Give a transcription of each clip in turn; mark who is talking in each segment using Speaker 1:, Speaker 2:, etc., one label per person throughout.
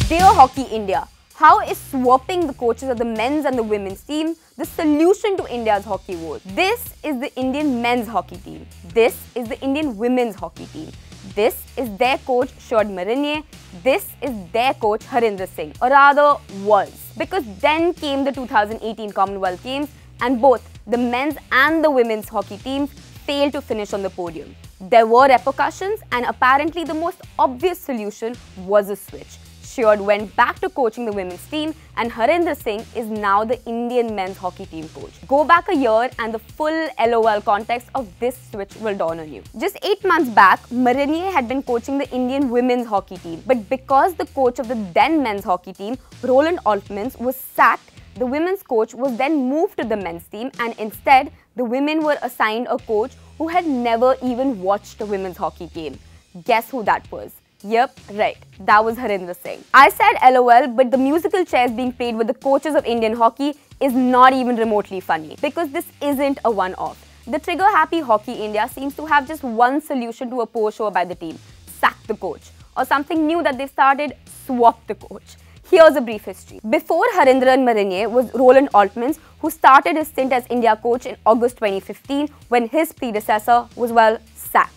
Speaker 1: Dear Hockey India, how is swapping the coaches of the men's and the women's team the solution to India's hockey woes? This is the Indian men's hockey team. This is the Indian women's hockey team. This is their coach Shod Marinier. This is their coach Harindra Singh, or rather was. Because then came the 2018 Commonwealth Games and both the men's and the women's hockey teams failed to finish on the podium. There were repercussions and apparently the most obvious solution was a switch. Shod went back to coaching the women's team and Harindra Singh is now the Indian men's hockey team coach. Go back a year and the full LOL context of this switch will dawn on you. Just 8 months back, Marinier had been coaching the Indian women's hockey team. But because the coach of the then men's hockey team, Roland Altmans, was sacked, the women's coach was then moved to the men's team and instead, the women were assigned a coach who had never even watched a women's hockey game. Guess who that was? Yep, right. That was Harindra Singh. I said LOL, but the musical chairs being played with the coaches of Indian hockey is not even remotely funny because this isn't a one-off. The trigger-happy Hockey India seems to have just one solution to a poor show by the team: sack the coach. Or something new that they've started: swap the coach. Here's a brief history. Before Harindra and Marinier was Roland Altmans, who started his stint as India coach in August 2015 when his predecessor was, well, sacked.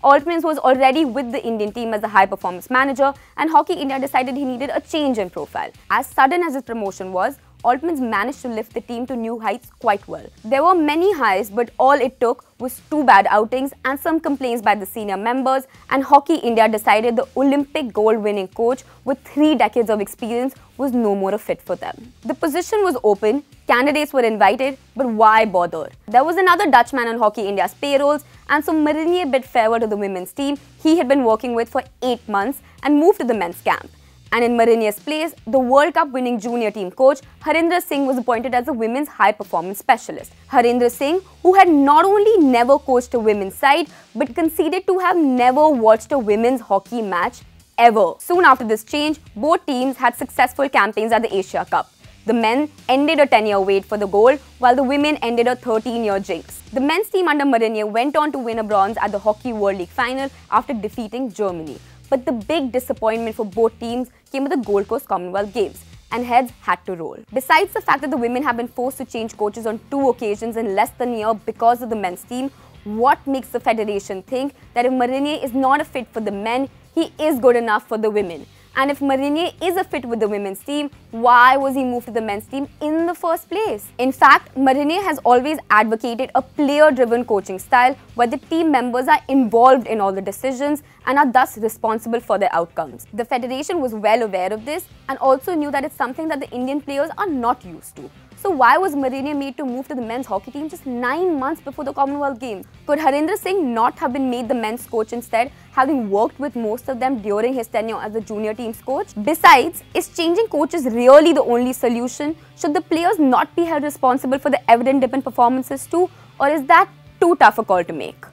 Speaker 1: Altmans was already with the Indian team as a high-performance manager and Hockey India decided he needed a change in profile. As sudden as his promotion was, Altmans managed to lift the team to new heights quite well. There were many highs, but all it took was 2 bad outings and some complaints by the senior members, and Hockey India decided the Olympic gold-winning coach with 3 decades of experience was no more a fit for them. The position was open, candidates were invited, but why bother? There was another Dutchman on Hockey India's payrolls, and so Marinier bid farewell to the women's team he had been working with for 8 months and moved to the men's camp. And in Marinier's place, the World Cup winning junior team coach Harindra Singh was appointed as the women's high-performance specialist. Harindra Singh, who had not only never coached a women's side, but conceded to have never watched a women's hockey match ever. Soon after this change, both teams had successful campaigns at the Asia Cup. The men ended a 10-year wait for the gold, while the women ended a 13-year jinx. The men's team under Marinier went on to win a bronze at the Hockey World League final after defeating Germany. But the big disappointment for both teams came with the Gold Coast Commonwealth Games, and heads had to roll. Besides the fact that the women have been forced to change coaches on 2 occasions in less than a year because of the men's team, what makes the federation think that if Marinier is not a fit for the men, he is good enough for the women? And if Marinier is a fit with the women's team, why was he moved to the men's team in the first place? In fact, Marinier has always advocated a player-driven coaching style where the team members are involved in all the decisions and are thus responsible for their outcomes. The federation was well aware of this and also knew that it's something that the Indian players are not used to. So why was Marinier made to move to the men's hockey team just 9 months before the Commonwealth Games? Could Harindra Singh not have been made the men's coach instead, having worked with most of them during his tenure as the junior team's coach? Besides, is changing coaches really the only solution? Should the players not be held responsible for the evident dip in performances too? Or is that too tough a call to make?